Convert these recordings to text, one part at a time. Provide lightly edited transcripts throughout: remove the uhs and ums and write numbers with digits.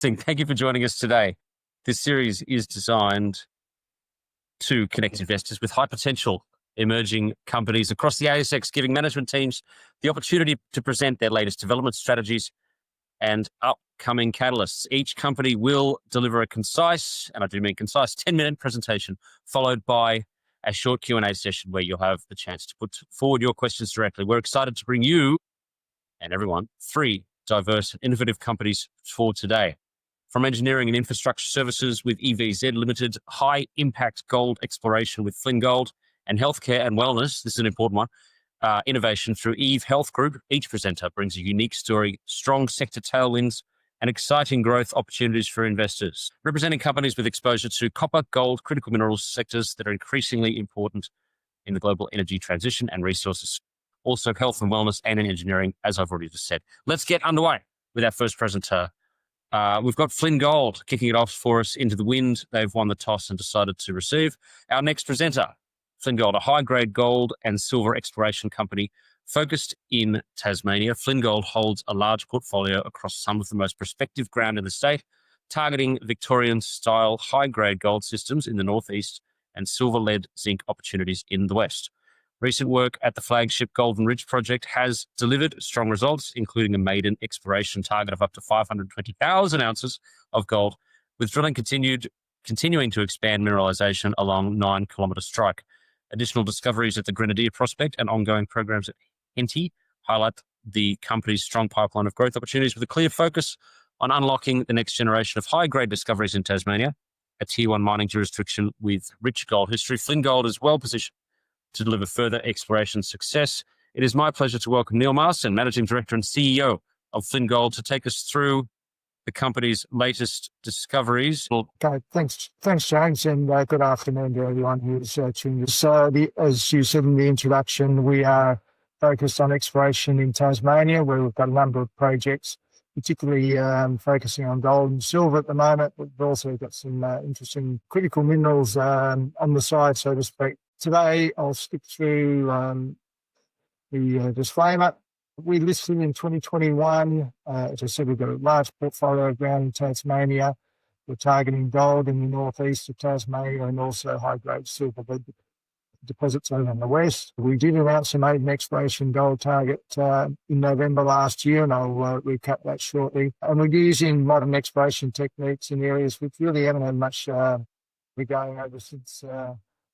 Thank you for joining us today. This series is designed to connect investors with high potential emerging companies across the ASX, giving management teams the opportunity to present their latest development strategies and upcoming catalysts. Each company will deliver a concise, and I do mean concise, 10-minute presentation, followed by a short Q&A session where you'll have the chance to put forward your questions directly. We're excited to bring you and everyone 3 diverse and innovative companies for today. From engineering and infrastructure services with EVZ Limited, high impact gold exploration with Flynn Gold, and healthcare and wellness, this is an important one, innovation through Eve Health Group. Each presenter brings a unique story, strong sector tailwinds, and exciting growth opportunities for investors. Representing companies with exposure to copper, gold, critical minerals sectors that are increasingly important in the global energy transition and resources. Also health and wellness and in engineering, as I've already just said. Let's get underway with our first presenter. We've got Flynn Gold kicking it off for us into the wind. They've won the toss and decided to receive. Our next presenter, Flynn Gold, a high-grade gold and silver exploration company focused in Tasmania. Flynn Gold holds a large portfolio across some of the most prospective ground in the state, targeting Victorian-style high-grade gold systems in the northeast and silver, lead, zinc opportunities in the west. Recent work at the flagship Golden Ridge project has delivered strong results, including a maiden exploration target of up to 520,000 ounces of gold, with drilling continuing to expand mineralisation along 9-kilometre strike. Additional discoveries at the Grenadier prospect and ongoing programs at Heightened highlight the company's strong pipeline of growth opportunities with a clear focus on unlocking the next generation of high-grade discoveries in Tasmania, a Tier 1 mining jurisdiction with rich gold history. Flynn Gold is well positioned to deliver further exploration success. It is my pleasure to welcome Neil Marston, Managing Director and CEO of Flynn Gold, to take us through the company's latest discoveries. Okay, thanks, James, and good afternoon to everyone who's tuning in. So, as you said in the introduction, we are focused on exploration in Tasmania, where we've got a number of projects, particularly focusing on gold and silver at the moment. We've also got some interesting critical minerals on the side, so to speak. Today, I'll skip through the disclaimer. We listed in 2021. As I said, we've got a large portfolio of ground in Tasmania. We're targeting gold in the northeast of Tasmania and also high-grade silver deposits over in the west. We did announce a maiden exploration gold target in November last year, and I'll recap that shortly. And we're using modern exploration techniques in areas which really haven't had much we're going over since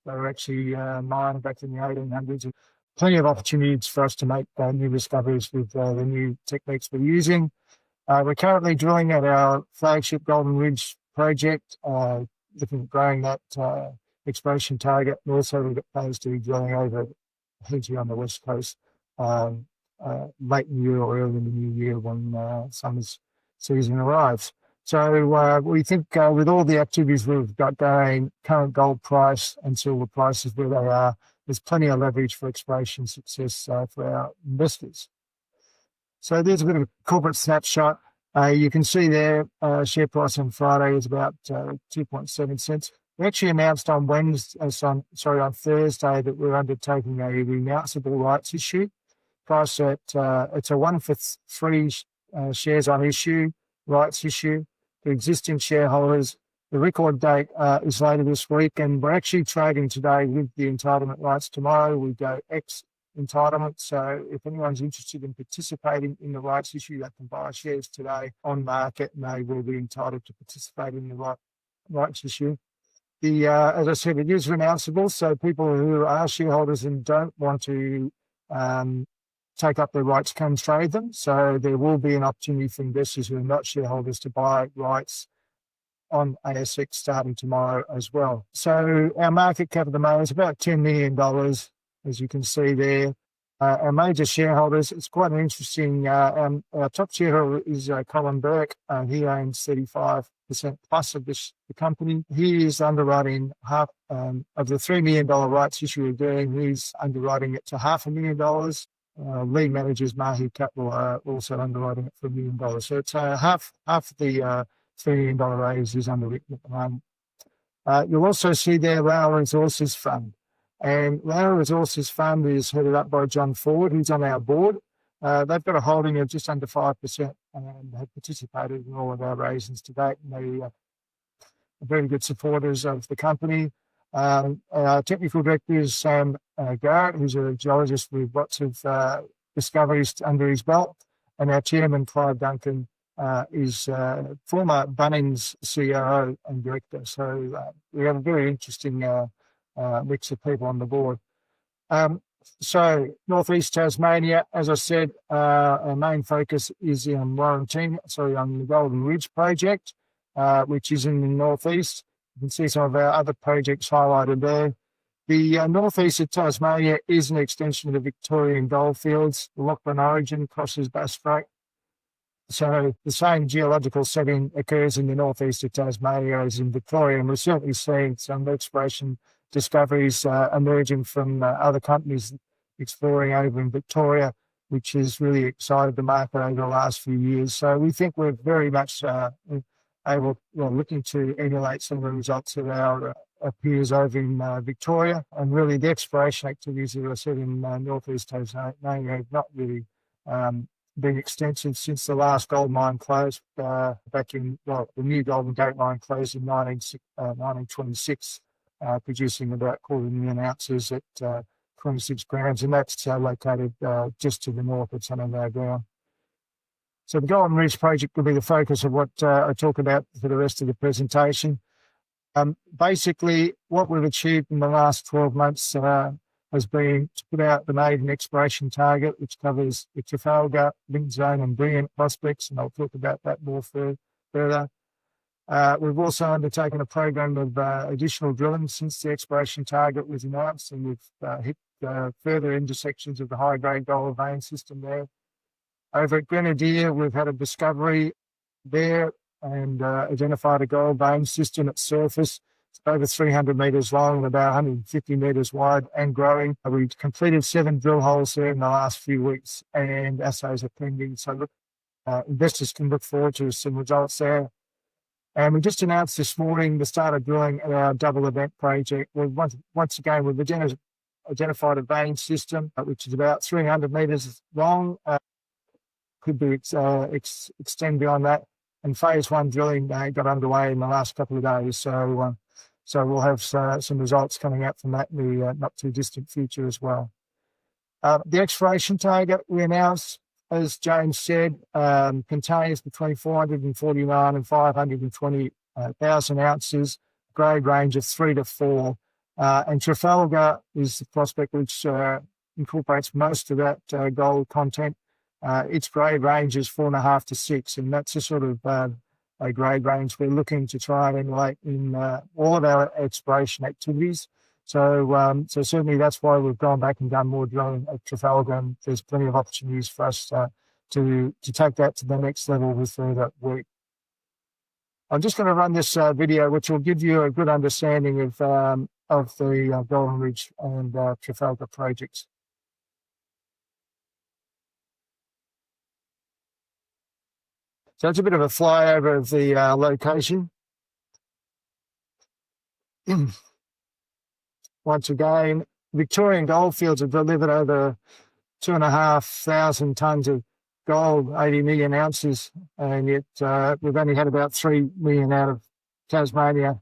they were actually mined back in the 1800s. Plenty of opportunities for us to make new discoveries with the new techniques we're using. We're currently drilling at our flagship Golden Ridge project, looking at growing that exploration target. And also we've got plans to be drilling over Heightened on the west coast late in the year or early in the new year when summer's season arrives. So we think with all the activities we've got going, current gold price and silver prices where they are, there's plenty of leverage for exploration success for our investors. So there's a bit of a corporate snapshot. You can see there, share price on Friday is about 2.7 cents. We actually announced on Thursday that we're undertaking a renounceable rights issue. Price at it's a 1 for 3 shares on issue, rights issue for existing shareholders. The record date is later this week, and we're actually trading today with the entitlement rights. Tomorrow we go ex entitlement. So if anyone's interested in participating in the rights issue, they can buy shares today on market, and they will be entitled to participate in the rights issue. As I said, it is renounceable, so people who are shareholders and don't want to take up their rights can trade them. So there will be an opportunity for investors who are not shareholders to buy rights on ASX starting tomorrow as well. So our market cap at the moment is about $10 million, as you can see there. Our major shareholders, it's quite an interesting, our top shareholder is Colin Burke. He owns 35% plus of the company. He is underwriting half of the $3 million rights issue we're doing. He's underwriting it to $500,000. Lead managers, Mahi Capital, are also underwriting it for $1 million. So it's half the $3 million raise is underwritten at the moment. You'll also see there Rail Resources Fund. And Rail Resources Fund is headed up by John Ford, who's on our board. They've got a holding of just under 5% and have participated in all of our raisings to date. And they are very good supporters of the company. Our technical director is Sam Garrett, who's a geologist with lots of discoveries under his belt. And our chairman, Clive Duncan, is former Bunnings COO and director. So we have a very interesting mix of people on the board. So Northeast Tasmania, as I said, our main focus is on on the Golden Ridge project, which is in the northeast. You can see some of our other projects highlighted there. The northeast of Tasmania is an extension of the Victorian goldfields. The Lachlan origin crosses Bass Strait. So the same geological setting occurs in the northeast of Tasmania as in Victoria, and we're certainly seeing some exploration discoveries emerging from other companies exploring over in Victoria, which has really excited the market over the last few years. So we think we're very much looking to emulate some of the results of our peers over in Victoria. And really the exploration activities, as I said, in northeast Tasmania have not really been extensive since the last gold mine closed back in, the new Golden Gate mine closed in 1926, producing about 250,000 ounces at 26 grams, and that's located just to the north of some of our ground. So the Golden Ridge project will be the focus of what I talk about for the rest of the presentation. Basically, what we've achieved in the last 12 months has been to put out the maiden exploration target, which covers the Trafalgar, Link Zone and Brilliant prospects, and I'll talk about that more further. We've also undertaken a program of additional drilling since the exploration target was announced, and we've hit further intersections of the high-grade gold vein system there. Over at Grenadier, we've had a discovery there and identified a gold vein system at surface. It's over 300 metres long and about 150 metres wide and growing. We've completed 7 drill holes there in the last few weeks, and assays are pending. So investors can look forward to some results there. And we just announced this morning the start of drilling at our Double Event project. Once again, we've identified a vein system, which is about 300 metres long, could be extend beyond that. And phase 1 drilling got underway in the last couple of days. So we'll have some results coming out from that in the not too distant future as well. The exploration target we announced, as James said, contains between 449 and 520,000 ounces, grade range of 3 to 4. And Trafalgar is the prospect which incorporates most of that gold content. Its grade range is 4.5 to 6, and that's a sort of a grade range we're looking to try and emulate in all of our exploration activities. So certainly that's why we've gone back and done more drilling at Trafalgar, and there's plenty of opportunities for us to take that to the next level with further work. I'm just going to run this video, which will give you a good understanding of the Golden Ridge and Trafalgar projects. So it's a bit of a flyover of the location. Once again, Victorian goldfields have delivered over 2,500 tonnes of gold, 80 million ounces, and yet we've only had about 3 million out of Tasmania.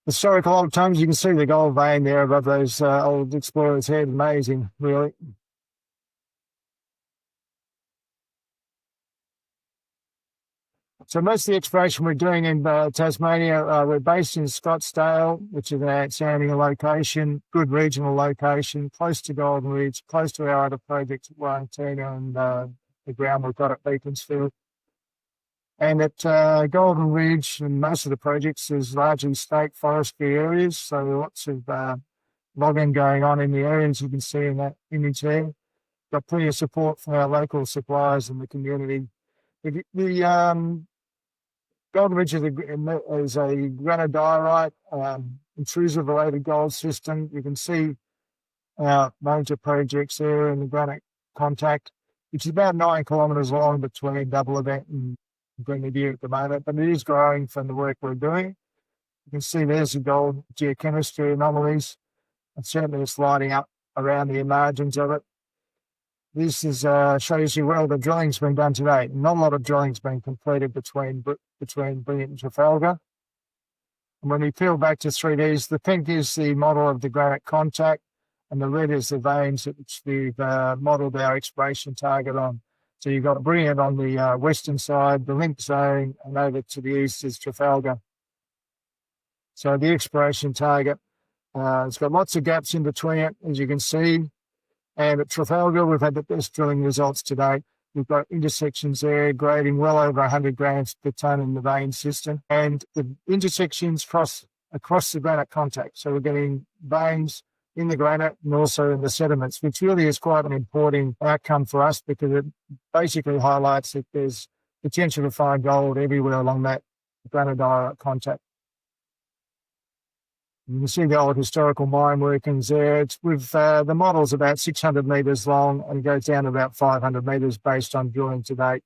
Historical old tongues, you can see the gold vein there above those old explorers' head. Amazing, really. So most of the exploration we're doing in Tasmania, we're based in Scottsdale, which is an outstanding location, good regional location, close to Golden Ridge, close to our other projects at Warringtina and the ground we've got at Beaconsfield. And at Golden Ridge and most of the projects is largely state forestry areas, so lots of logging going on in the areas you can see in that image there. Got plenty of support from our local suppliers in the community. The Golden Ridge is a granodiorite, intrusive related gold system. You can see our major projects there in the granite contact, which is about 9 kilometres long between Double Event and Grenadier at the moment, but it is growing from the work we're doing. You can see there's the gold geochemistry anomalies, and certainly it's lighting up around the margins of it. This is shows you where the drilling's been done today. Not a lot of drilling's been completed between Brilliant and Trafalgar. And when we peel back to 3Ds, the pink is the model of the granite contact, and the red is the veins which we've modelled our exploration target on. So you've got Brilliant on the western side, the link zone, and over to the east is Trafalgar. So the exploration target, it's got lots of gaps in between it, as you can see. And at Trafalgar, we've had the best drilling results to date. We've got intersections there grading well over 100 grams per tonne in the vein system. And the intersections across the granite contact. So we're getting veins in the granite and also in the sediments, which really is quite an important outcome for us because it basically highlights that there's potential to find gold everywhere along that granodiorite contact. You can see the old historical mine workings there. It's with the model's about 600 metres long and goes down to about 500 metres based on drilling to date.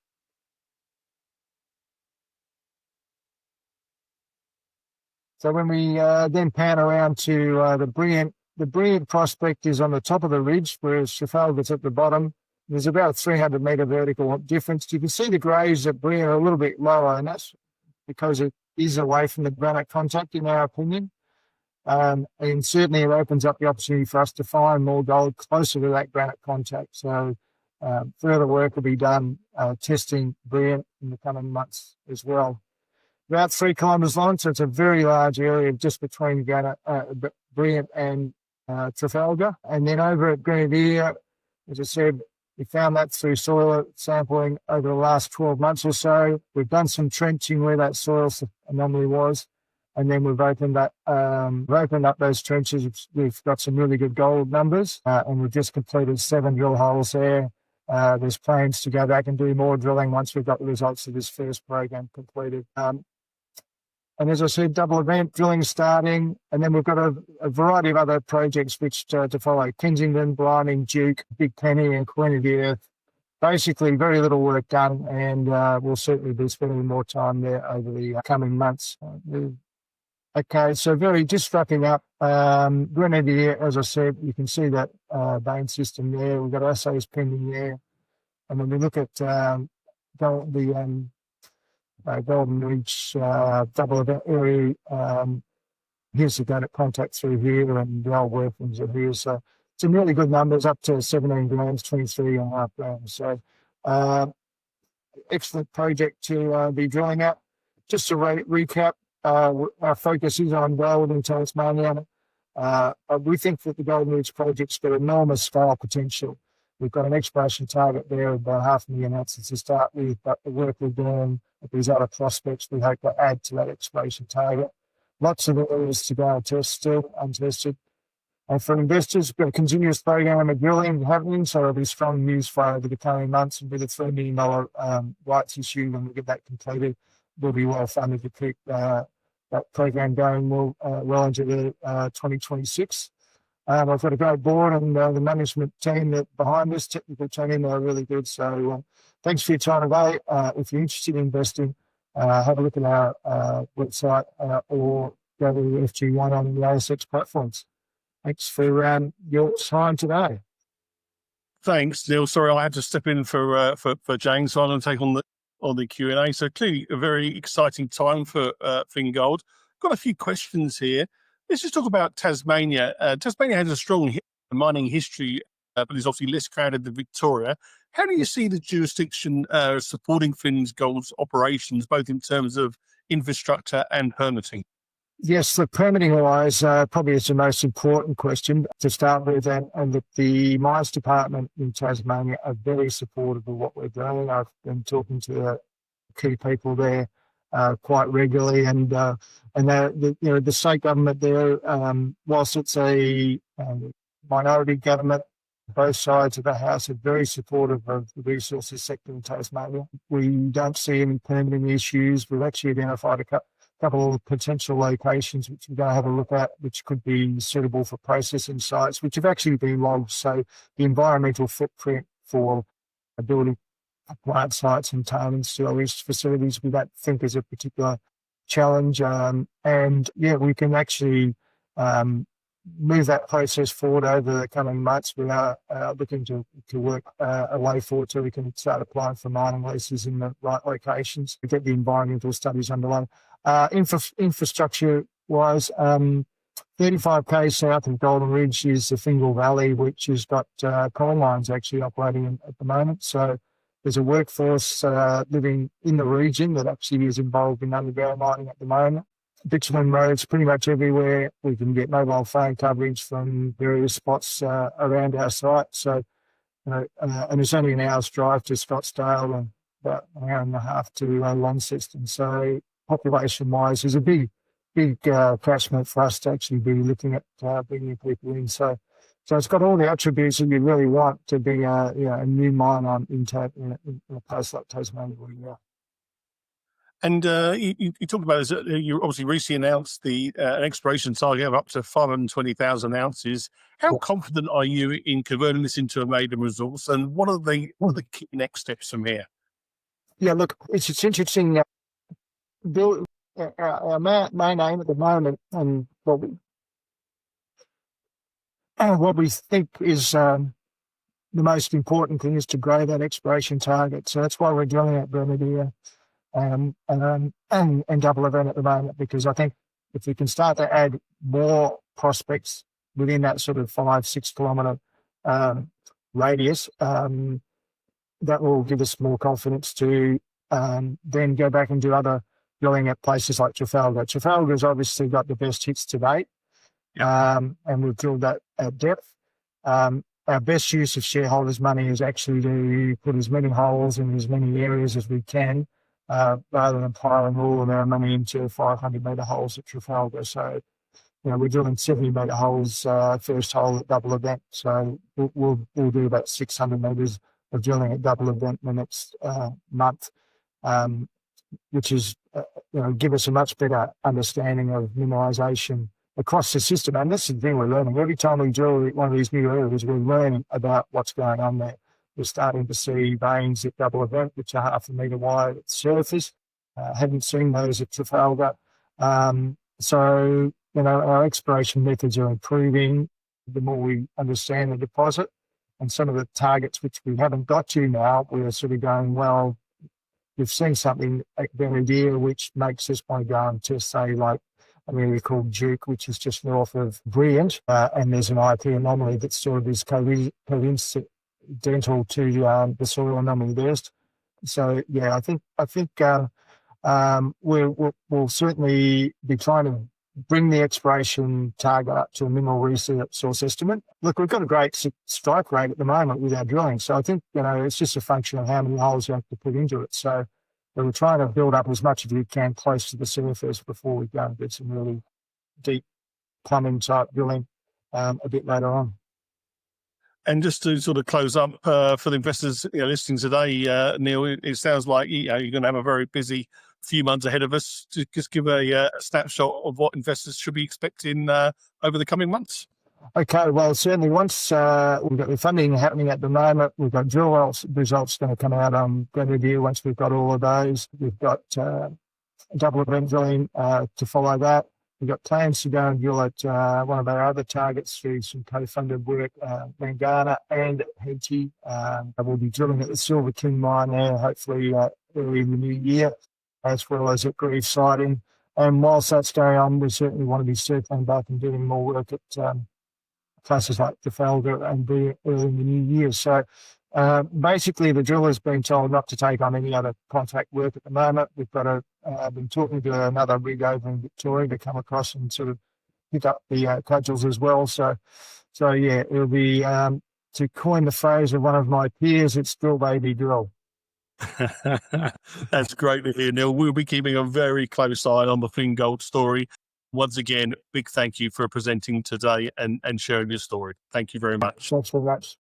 So when we then pan around to the Brilliant prospect is on the top of the ridge, whereas Trafalgar's at the bottom. There's about a 300 metre vertical difference. You can see the grades at Brilliant are a little bit lower, and that's because it is away from the granite contact, in our opinion. And certainly it opens up the opportunity for us to find more gold closer to that granite contact. So further work will be done testing Brilliant in the coming months as well. About 3 kilometres long, so it's a very large area just between Brilliant and Trafalgar. And then over at Grenadier, as I said, we found that through soil sampling over the last 12 months or so. We've done some trenching where that soil anomaly was. And then we've opened up those trenches. We've got some really good gold numbers, and we've just completed 7 drill holes there. There's plans to go back and do more drilling once we've got the results of this first program completed. And as I said, double event drilling starting, and then we've got a variety of other projects which to follow: Kensington, Blinding, Duke, Big Penny, and Queen of the Earth. Basically, very little work done, and we'll certainly be spending more time there over the coming months. Okay, so just wrapping up, Grenadier, as I said, you can see that vein system there. We've got assays pending there. And when we look at the Golden Ridge double event area, here's the granite contact through here, and the old workings are here. So some really good numbers, up to 17 grams, 23.5 grams. So excellent project to be drilling at. Just to recap, our focus is on gold in Tasmania. We think that the Golden Ridge project's got enormous scale potential. We've got an exploration target there of about 500,000 ounces to start with, but the work we're doing at these other prospects, we hope to add to that exploration target. Lots of areas to go and test still, untested. And for investors, we've got a continuous program of drilling happening, so there'll be strong news flow over the coming months, and with a $3 million rights issue, when we get that completed, we'll be well funded to keep that program going well into the 2026. I've got a great board, and the management team that behind this technical team are really good. So thanks for your time today. If you're interested in investing, have a look at our website or go to FG1 on the ASX platforms. Thanks for your time today. Thanks, Neil. Sorry, I had to step in for James, so I'm going to take on the Q&A. So clearly a very exciting time for Flynn Gold. Got a few questions here. Let's just talk about Tasmania. Tasmania has a strong mining history, but is obviously less crowded than Victoria. How do you see the jurisdiction supporting Flynn Gold's operations, both in terms of infrastructure and permitting? Yes, the permitting-wise, probably is the most important question to start with, and the Mines Department in Tasmania are very supportive of what we're doing. I've been talking to the key people there quite regularly, and the state government there, whilst it's a minority government, both sides of the house are very supportive of the resources sector in Tasmania. We don't see any permitting issues. We've actually identified a couple of potential locations which we're going to have a look at, which could be suitable for processing sites, which have actually been logged. So the environmental footprint for building plant sites and tailings storage facilities, we don't think is a particular challenge. And yeah, we can actually move that process forward over the coming months. We are looking to work a way forward so we can start applying for mining leases in the right locations to get the environmental studies underway. Infrastructure-wise, 35k south of Golden Ridge is the Fingal Valley, which has got coal mines actually operating at the moment. So there's a workforce living in the region that actually is involved in underground mining at the moment. Bitumen roads pretty much everywhere. We can get mobile phone coverage from various spots around our site. So, and it's only an hour's drive to Scottsdale and about an hour and a half to Launceston. So population-wise, there's a big catchment for us to actually be looking at bringing people in. So it's got all the attributes that you really want to be a new mine in a place like Tasmania. And you talked about this, you obviously recently announced an exploration target of up to 520,000 ounces. How confident are you in converting this into a maiden resource? And what are the key next steps from here? Yeah, look, it's interesting. Our main aim at the moment, and what we think is the most important thing, is to grow that exploration target. So that's why we're drilling at Grenadier and Double Event at the moment, because I think if we can start to add more prospects within that sort of 5-6 kilometre radius, that will give us more confidence to then go back and do other drilling at places like Trafalgar. Trafalgar's obviously got the best hits to date, and we've drilled that at depth. Our best use of shareholders' money is actually to put as many holes in as many areas as we can, rather than piling all of our money into 500-metre holes at Trafalgar. So, we're drilling 70-metre holes, first hole at Double Event. So we'll do about 600 metres of drilling at Double Event in the next month, which is, give us a much better understanding of mineralisation across the system. And this is the thing we're learning. Every time we drill one of these new areas, we're learning about what's going on there. We're starting to see veins at Double Event, which are 0.5 metre wide at the surface. Haven't seen those at Trafalgar. So, our exploration methods are improving the more we understand the deposit. And some of the targets which we haven't got to now, we're sort of going, well, we've seen something at Grenadier which makes us want to go and test, say, like an area called Duke, which is just north of Brilliant, and there's an IP anomaly that sort of is coincidental to the soil anomaly there. So yeah, I think we'll certainly be trying to bring the exploration target up to a mineral resource estimate. Look, we've got a great strike rate at the moment with our drilling, so I think it's just a function of how many holes you have to put into it. So we're trying to build up as much as you can close to the surface before we go and get some really deep plumbing type drilling a bit later on. And just to sort of close up for the investors listening today, Neil, it sounds like you're going to have a very busy few months ahead of us. To just give a snapshot of what investors should be expecting over the coming months. Okay, well, certainly once we've got the funding happening at the moment, we've got drill results going to come out on Grenadier once we've got all of those. We've got Double Event drilling to follow that. We've got plans to go and drill at one of our other targets through some co-funded work, Mangana and Henty. We'll be drilling at the Silver King mine there, hopefully early in the new year, as well as at Grieve Siding. And whilst that's going on, we certainly want to be circling back and doing more work at places like Trafalgar and be early in the new year. So basically, the driller's been told not to take on any other contract work at the moment. We've got been talking to another rig over in Victoria to come across and sort of pick up the cudgels as well. So yeah, it'll be, to coin the phrase of one of my peers, it's drill, baby, drill. That's great to hear, Neil. We'll be keeping a very close eye on the Flynn Gold story. Once again, big thank you for presenting today and sharing your story. Thank you very much. Thanks very much.